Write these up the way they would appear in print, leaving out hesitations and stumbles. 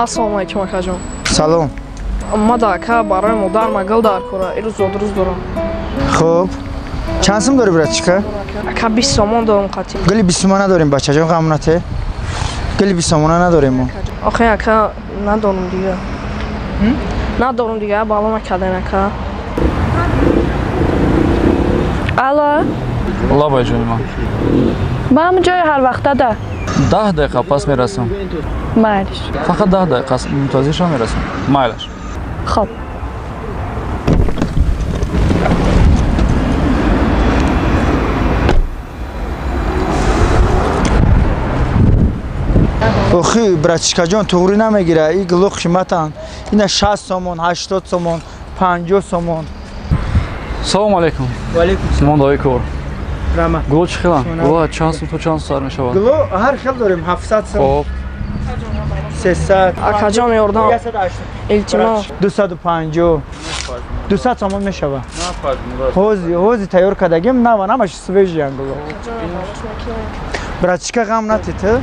Ассалому алейкум, акаҷон. Салом. Омада ака барои модар магал дар кора. Ирӯз зодрӯз дорам. Хуб. Чанд сум дори братичка? Ака 20 сомон дорам қатӣ. Гули 20 сомон надорем бачаҷон, ғамнате. Гули 20 сомон надорем мо. Охе ака надорам дига. Надорам дига, балома каден ака. Алло. Лабай ҷонима. Ба ҳамин ҷои ҳар вақтада. 10 дақиқа пас мерасам. Майлиш. Фақат 10 дақиқа мутазиша мерасам. Майлаш. Хоб. Охи братичкаҷон туғри намегира. И гуло қиматан. Ина 60 сомон, 80 сомон, 50 сомон. Салому алейкум. Ва алейкум салом. Мон кор. Рама. Гуло чӣ хелам? Гуло чанд сум то чанд сар мешавад? Гуло ҳар хел дорем 700 сом. Хоб. 300. Акаҷон ёрдам. 180. 250. 200 сомон мешавад. Ҳози тайёр кардагим нава намаш свежи англо. Братичка ғам натита?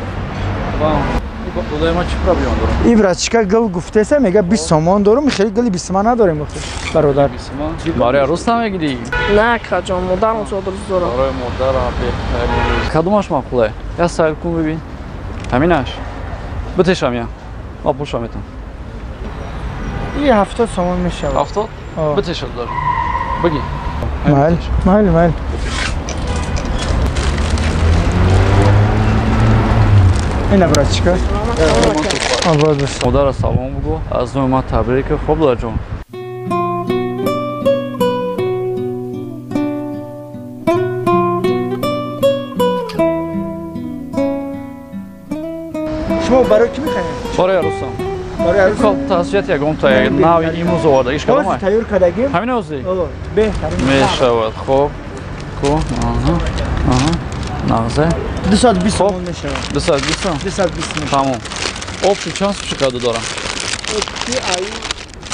Гулои ма чӣ проблема дорам? И братичка гул гуфтеса мега 20 сомон дорам, хеле гули 20 сомон надорем охи. Бародар. Барои арӯз намегирӣ? Не акаҷон, модарам зодрӯз дорам. Барои модарам беҳтарин. Кадомаш маъқуле? Я сайл кун бибин. Ҳаминаш. Битешам я. Ма пулша метам. И 70 сомон мешавад. 70? Битешад дар. Бигӣ. Майли. Ина братичка. Обод бош. Модара салом бугу. Аз номи ман табрик. Хоб додарҷон. Шумо барои кӣ мехоҳед? Барои арӯсам. Барои арӯс? Кол tasviyat ягон та як нави имрӯз оварда. Иш кадом ай? Тайёр кардагим? Ҳамин ҳози? Беҳтарин. Мешавад. Хоб. Ко. Нағзе. 220 сомон мешавад. 220? 220 мешавад. Тамом. Опчи чанд сум шикарда дорам? Опчи ай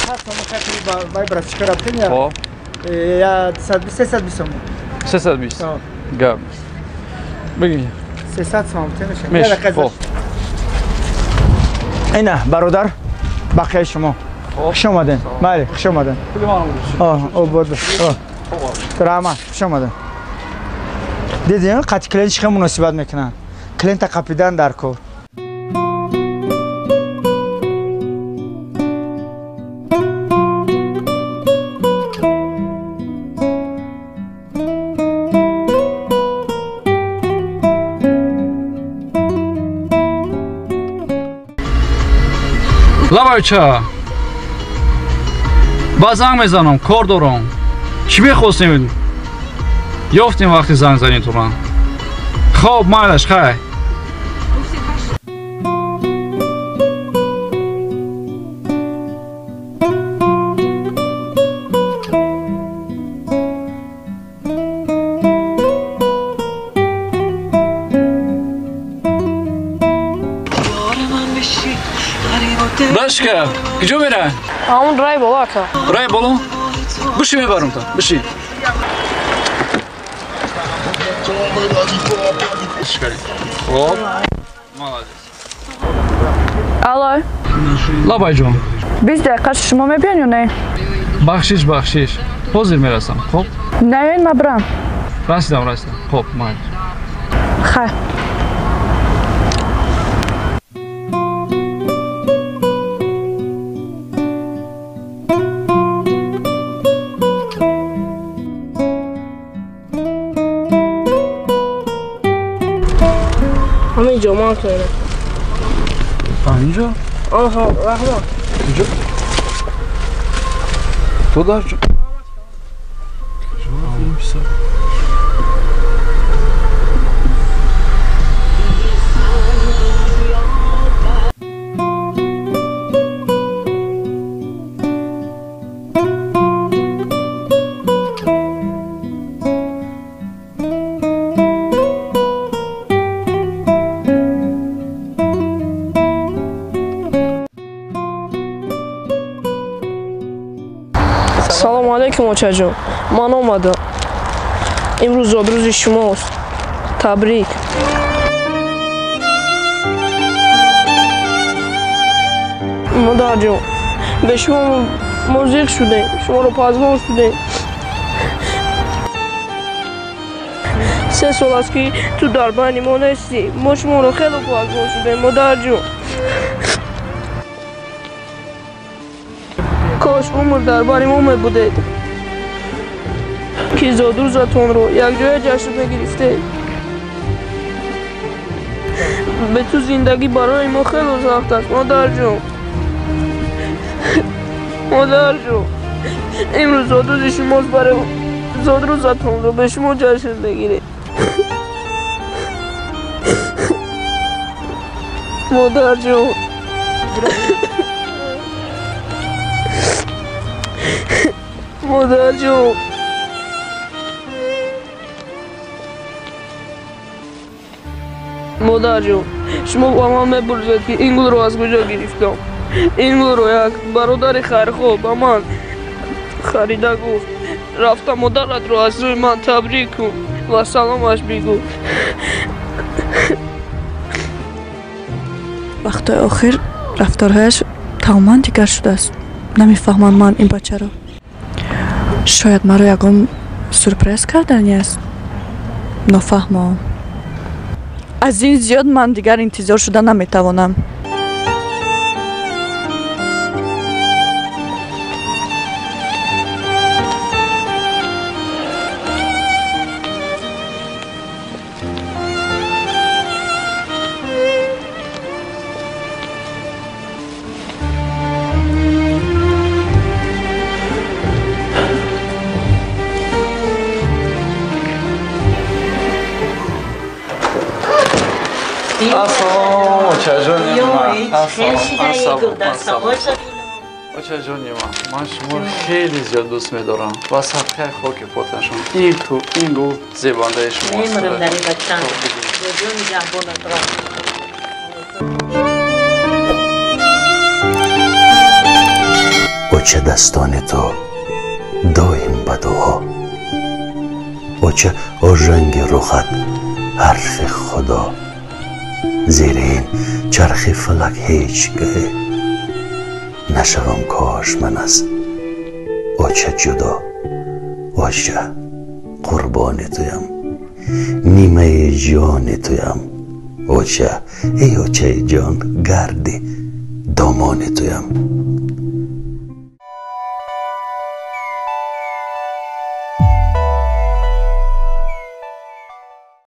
7 сомон хати бай братичка рафтем я. Хоб. Я 320 сомон. 320? Гап. Бигӣ. 300 сомон мешавад. Хоб. Ина бародар бақияи шумо. Хуш омаден. Майли, хуш омаден. Обод бош. Раҳмат, хуш омаден. Дидин қати клиент чӣ хел муносибат мекунанд. Клиента қапидан дар кор. Лабайча. Ба занг мезанам, кор дорам. Чӣ мехостем? Ёфтем вақти занг занӣ туран. Хоб, майлаш, хай. Башка, куҷо мерай? Ҳамон рай боло ака. Рай боло? Биши мебарам та, биши. Хоб. Молодец. Алло. Лабайҷон. 20 дақиқа шумо мебиён ё не? Бахшиш. Ҳозир мерасам. Хоб. Наёин ма бирам. Расидам. Хоб, майли. Хай. ҳаминҷо ман кунем. Ҳаминҷо? Аҳо, раҳмат. Куҷо? Ту дар ҷо? Салому алейкум очаҷон. Ман омадам. Имрӯз зодрӯзи шумост. Табрик. مادر جون به شما موزیک شده، شما رو پازمان شده. 3 سال است که تو در بین ما نیستی. ما شما رو خیلی پازمان شده مادر جون. کاش عمر در بین ما می بودید که زاد روزتون رو یک جای جشن بگرفته. به تو زندگی برای ما خیلی سخت است مادر جون. مادر جون امروز زاد روز شماست، برای زاد روزتون رو به شما جشن بگیرید. مادر جون مادر جون مادر جون شما با من می‌پرسید که این گل رو از کجا گرفتم. این گل رو یک برادر خیرخواه به من خریده گفت رفتم مادرت رو از روی من تبریک کن و سلامش بگو. وقتی آخر رفتارهایش تماما دیگر شده است. نمیفهمم من این بچه رو. شاید مرا یکم سورپرایز کردنی است. نفهمم. از این زیاد من دیگر انتظار شده نمیتوانم. Assalomu ochajonim. Assalomu. Ochajonim. Man shuma رو خیلی زیاد دوست می‌دارم. با صدقه خاک پاتشون. این گل زیبنده شماست. میمونم در این بچه‌م. جون جنبون اوچه دستان تو دایم به دعا، اوچه رنگ رخت حرف خدا، زیر این چرخ فلک هیچگاه نشوم کاش من از اوچه جدا. اوچه قربان تویم، نیمه جان تویم. اوچه ای اوچه جان گرد دامان تویم.